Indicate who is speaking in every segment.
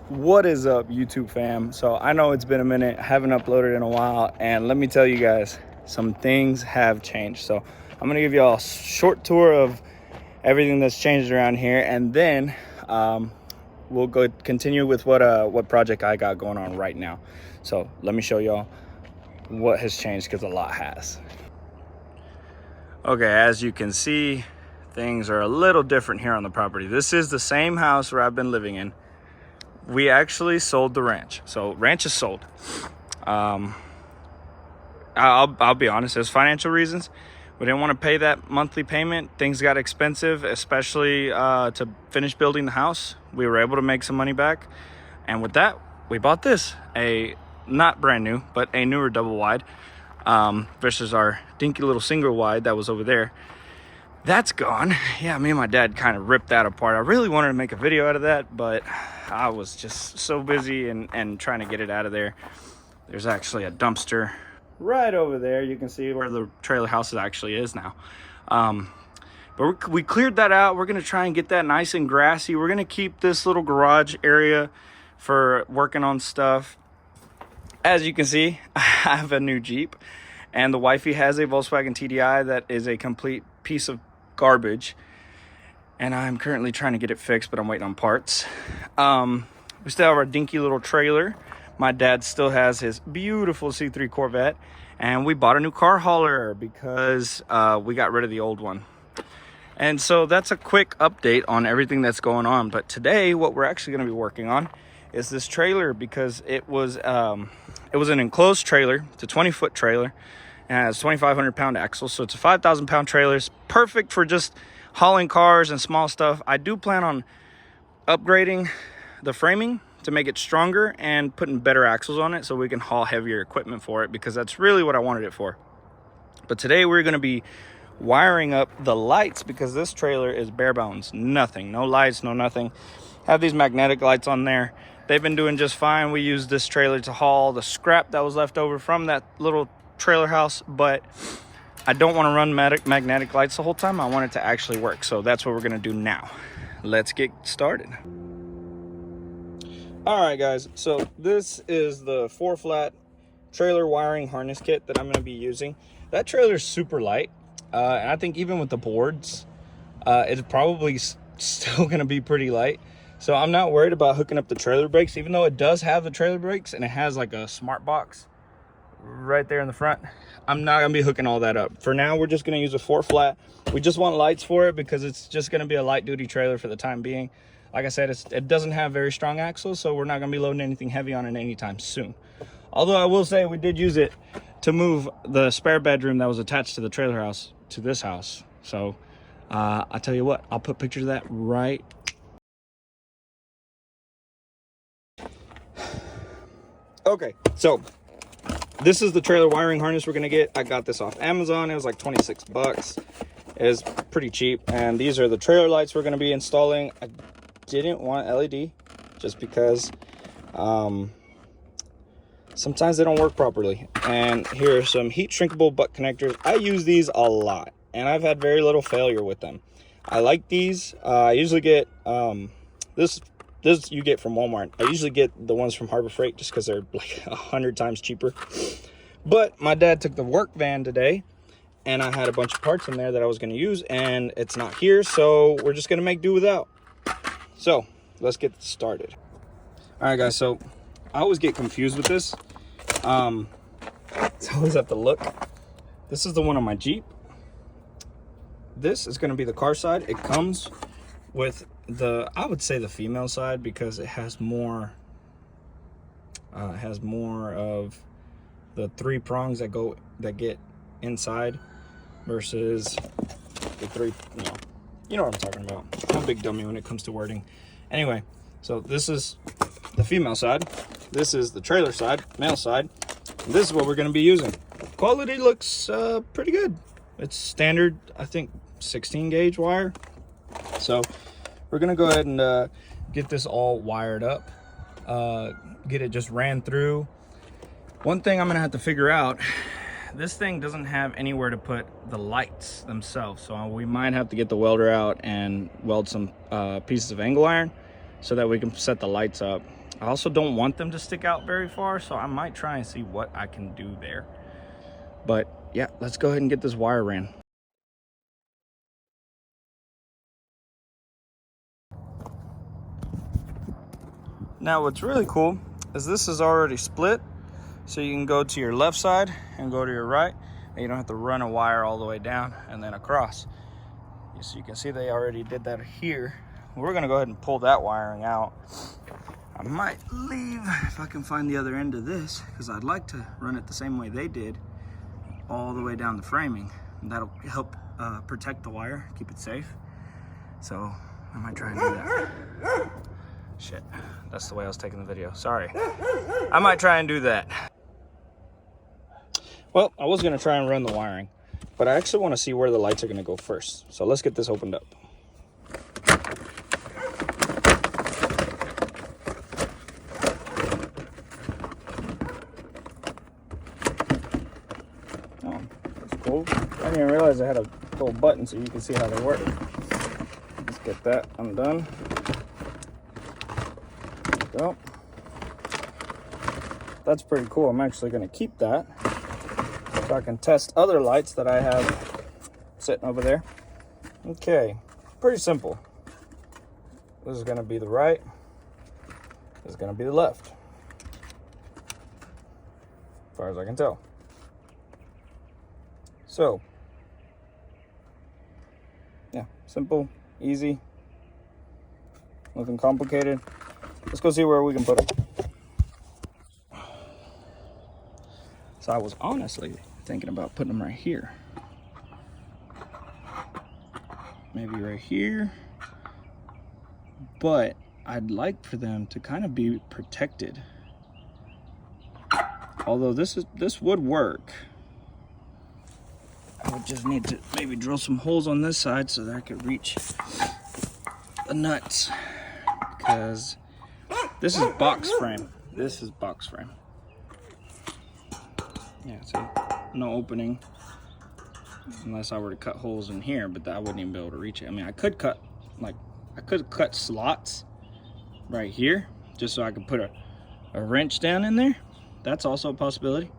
Speaker 1: What is up, YouTube fam? So I know it's been a minute, haven't uploaded in a while, and let me tell you guys, some things have changed. So I'm gonna give you all a short tour of everything that's changed around here, and then we'll go continue with what project I got going on right now. So let me show y'all what has changed, because a lot has. Okay, as you can see, things are a little different here on the property. This is the same house where I've been living in. We actually sold the ranch. So ranch is sold. I'll be honest, there's financial reasons. We didn't want to pay that monthly payment. Things got expensive, especially to finish building the house. We were able to make some money back. And with that, we bought this. A not brand new, but a newer double wide versus our dinky little single wide that was over there. That's gone. Yeah, me and my dad kind of ripped that apart. I really wanted to make a video out of that, but I was just so busy and trying to get it out of there. There's actually a dumpster right over there. You can see where the trailer house actually is now. But we cleared that out. We're going to try and get that nice and grassy. We're going to keep this little garage area for working on stuff. As you can see, I have a new Jeep, and the wifey has a Volkswagen TDI that is a complete piece of garbage, and I'm currently trying to get it fixed, but I'm waiting on parts. We still have our dinky little trailer. My dad still has his beautiful C3 Corvette, and we bought a new car hauler because we got rid of the old one. And so that's a quick update on everything that's going on. But today, what we're actually going to be working on is this trailer, because it was an enclosed trailer. It's a 20-foot trailer. And it has 2,500 pound axles, so it's a 5,000 pound trailer. It's perfect for just hauling cars and small stuff. I do plan on upgrading the framing to make it stronger and putting better axles on it so we can haul heavier equipment for it, because that's really what I wanted it for. But today we're going to be wiring up the lights, because this trailer is bare bones. Nothing, no lights, no nothing. Have these magnetic lights on there. They've been doing just fine. We used this trailer to haul the scrap that was left over from that little trailer house, but I don't want to run magnetic lights the whole time. I want it to actually work, so that's what we're going to do now. Let's get started. All right, guys, so this is the 4-flat trailer wiring harness kit that I'm going to be using. That trailer is super light, and I think even with the boards, it's probably still going to be pretty light. So I'm not worried about hooking up the trailer brakes, even though it does have the trailer brakes and it has like a smart box right there in the front. I'm not gonna be hooking all that up. For now, we're just gonna use a 4-flat. We just want lights for it because it's just gonna be a light duty trailer for the time being. Like I said, it doesn't have very strong axles, so we're not gonna be loading anything heavy on it anytime soon. Although I will say we did use it to move the spare bedroom that was attached to the trailer house to this house. So I'll tell you what, I'll put pictures of that right. Okay, so this is the trailer wiring harness we're gonna get. I got this off Amazon. It was like 26 bucks. It is pretty cheap. And these are the trailer lights we're gonna be installing. I didn't want LED just because sometimes they don't work properly. And here are some heat shrinkable butt connectors. I use these a lot, and I've had very little failure with them. I like these. I usually get this you get from Walmart. I usually get the ones from Harbor Freight just because they're like 100 times cheaper. But my dad took the work van today, and I had a bunch of parts in there that I was going to use, and it's not here, so we're just going to make do without. So let's get started. All right, guys, so I always get confused with this. I always have to look. This is the one on my Jeep. This is going to be the car side. It comes with I would say the female side, because it has more of the 3 prongs that get inside versus the 3, you know what I'm talking about. I'm a big dummy when it comes to wording. Anyway, so this is the female side, this is the trailer side, male side, and this is what we're going to be using. Quality looks pretty good. It's standard, I think, 16 gauge wire. So we're gonna go ahead and get this all wired up, get it just ran through. One thing I'm gonna have to figure out, this thing doesn't have anywhere to put the lights themselves, so we might have to get the welder out and weld some pieces of angle iron so that we can set the lights up. I also don't want them to stick out very far, so I might try and see what I can do there. But yeah, let's go ahead and get this wire ran. Now what's really cool is this is already split, so you can go to your left side and go to your right, and you don't have to run a wire all the way down and then across. So you can see they already did that here. We're gonna go ahead and pull that wiring out. I might leave if I can find the other end of this, because I'd like to run it the same way they did, all the way down the framing. And that'll help protect the wire, keep it safe. So I might try and do that. Shit, that's the way I was taking the video. Sorry. I might try and do that. Well, I was gonna try and run the wiring, but I actually wanna see where the lights are gonna go first. So let's get this opened up. Oh, that's cool. I didn't even realize I had a little button so you can see how they work. Let's get that undone. Well, that's pretty cool. I'm actually going to keep that so I can test other lights that I have sitting over there. Okay, pretty simple. This is going to be the right. This is going to be the left, as far as I can tell. So, yeah, simple, easy, nothing complicated. Let's go see where we can put them. So I was honestly thinking about putting them right here. Maybe right here. But I'd like for them to kind of be protected. Although this would work. I would just need to maybe drill some holes on this side so that I could reach the nuts. Because this is box frame. This is box frame. Yeah, see, no opening unless I were to cut holes in here, but I wouldn't even be able to reach it. I mean, I could cut slots right here just so I could put a wrench down in there. That's also a possibility,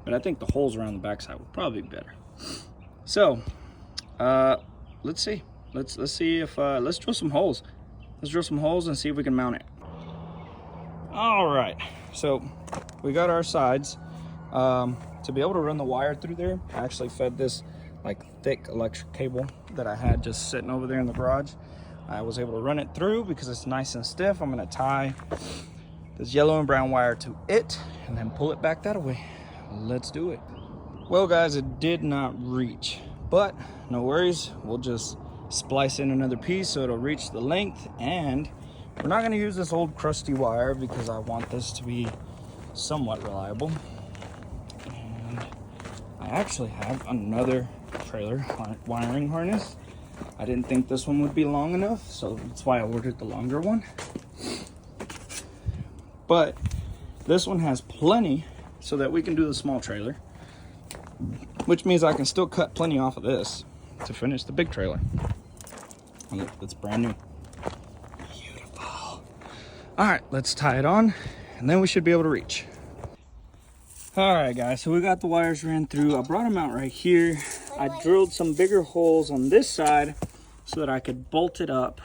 Speaker 1: but I think the holes around the backside would probably be better. So, let's see. Let's see if let's drill some holes. Let's drill some holes and see if we can mount it. All right, so we got our sides. To be able to run the wire through there, I actually fed this like thick electric cable that I had just sitting over there in the garage. I was able to run it through because it's nice and stiff. I'm gonna tie this yellow and brown wire to it and then pull it back that way. Let's do it. Well guys, it did not reach, but no worries. We'll just splice in another piece so it'll reach the length, and we're not gonna use this old crusty wire because I want this to be somewhat reliable. And I actually have another trailer wiring harness. I didn't think this one would be long enough, so that's why I ordered the longer one. But this one has plenty so that we can do the small trailer, which means I can still cut plenty off of this to finish the big trailer. And it's brand new. Beautiful. All right, let's tie it on and then we should be able to reach. All right guys, so we got the wires ran through. I brought them out right here. I drilled some bigger holes on this side so that I could bolt it up,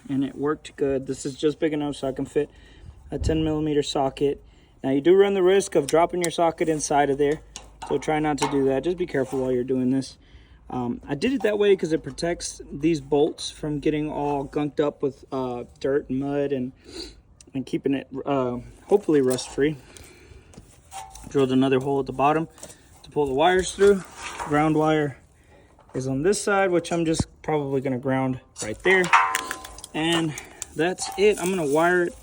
Speaker 1: and it worked good. This is just big enough so I can fit a 10mm socket. Now you do run the risk of dropping your socket inside of there, so try not to do that. Just be careful while you're doing this. I did it that way because it protects these bolts from getting all gunked up with dirt and mud, and keeping it hopefully rust free. Drilled another hole at the bottom to pull the wires through. Ground wire is on this side, which I'm just probably going to ground right there. And that's it. I'm going to wire it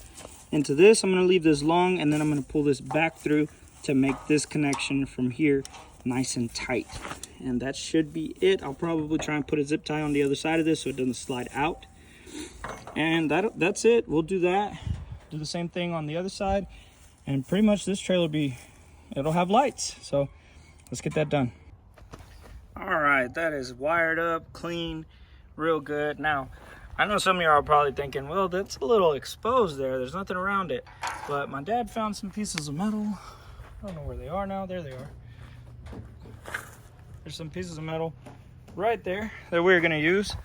Speaker 1: into this. I'm going to leave this long, and then I'm going to pull this back through to make this connection from here nice and tight. And that should be it. I'll probably try and put a zip tie on the other side of this so it doesn't slide out. And that's it. We'll do that. Do the same thing on the other side. And pretty much this trailer it'll have lights. So let's get that done. All right, that is wired up, clean, real good. Now, I know some of y'all are probably thinking, well, that's a little exposed there. There's nothing around it. But my dad found some pieces of metal. I don't know where they are now. There they are. There's some pieces of metal right there that we're gonna use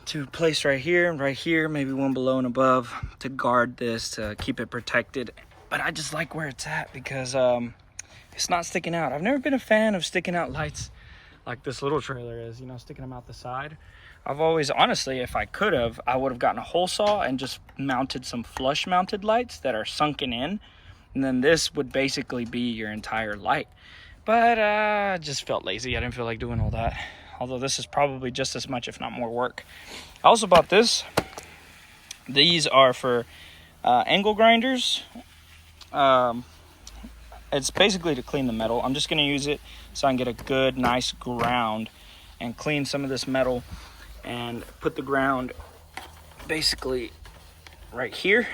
Speaker 1: to place right here and right here, maybe one below and above, to guard this, to keep it protected. But I just like where it's at because it's not sticking out. I've never been a fan of sticking out lights like this little trailer is, you know, sticking them out the side. I've always, honestly, if I could have, I would have gotten a hole saw and just mounted some flush mounted lights that are sunken in. And then this would basically be your entire light. But I just felt lazy. I didn't feel like doing all that. Although this is probably just as much, if not more work. I also bought this. These are for angle grinders. It's basically to clean the metal. I'm just gonna use it so I can get a good, nice ground and clean some of this metal and put the ground basically right here.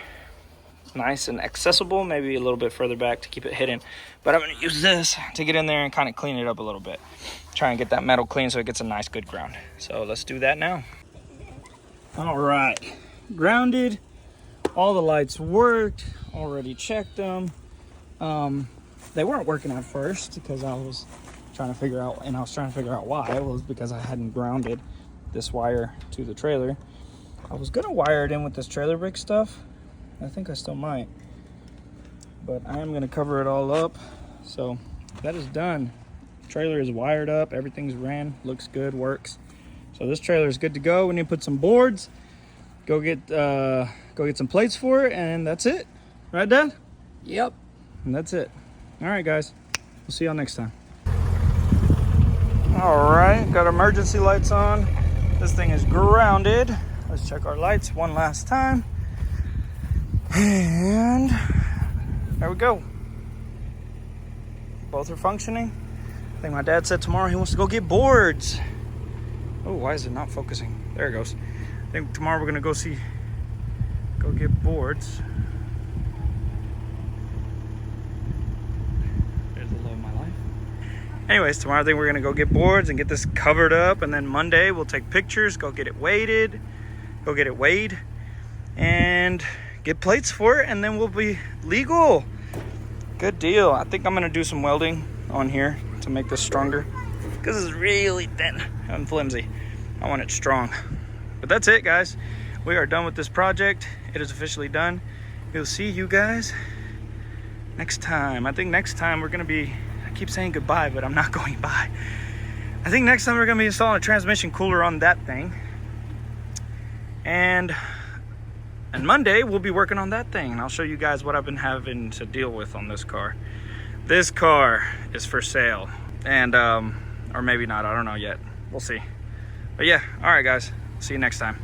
Speaker 1: Nice and accessible, maybe a little bit further back to keep it hidden. But I'm gonna use this to get in there and kind of clean it up a little bit. Try and get that metal clean so it gets a nice, good ground. So let's do that now. All right, grounded. All the lights worked, already checked them. They weren't working at first because I was trying to figure out, why. It was because I hadn't grounded this wire to the trailer. I was gonna wire it in with this trailer brick stuff. I think I still might, but I am gonna cover it all up. So that is done. Trailer is wired up, everything's ran, looks good, works. So this trailer is good to go. We need to put some boards, go get some plates for it, and that's it. Right, Dad?
Speaker 2: Yep.
Speaker 1: And that's it. All right, guys. We'll see y'all next time. All right, got emergency lights on. This thing is grounded. Let's check our lights one last time. And there we go. Both are functioning. I think my dad said tomorrow he wants to go get boards. Oh, why is it not focusing? There it goes. I think tomorrow we're gonna go get boards. There's the love of my life. Anyways, tomorrow I think we're gonna go get boards and get this covered up, and then Monday we'll take pictures, go get it weighed, and get plates for it, and then we'll be legal. Good deal. I think I'm gonna do some welding on here to make this stronger because it's really thin and flimsy. I want it strong. But that's it, guys. We are done with this project. It is officially done. We'll see you guys next time. I think next time we're gonna be, I keep saying goodbye, but I'm not going by. I think next time we're gonna be installing a transmission cooler on that thing. And Monday we'll be working on that thing, and I'll show you guys what I've been having to deal with on this car. This car is for sale, and or maybe not, I don't know yet. We'll see. But yeah, all right guys, see you next time.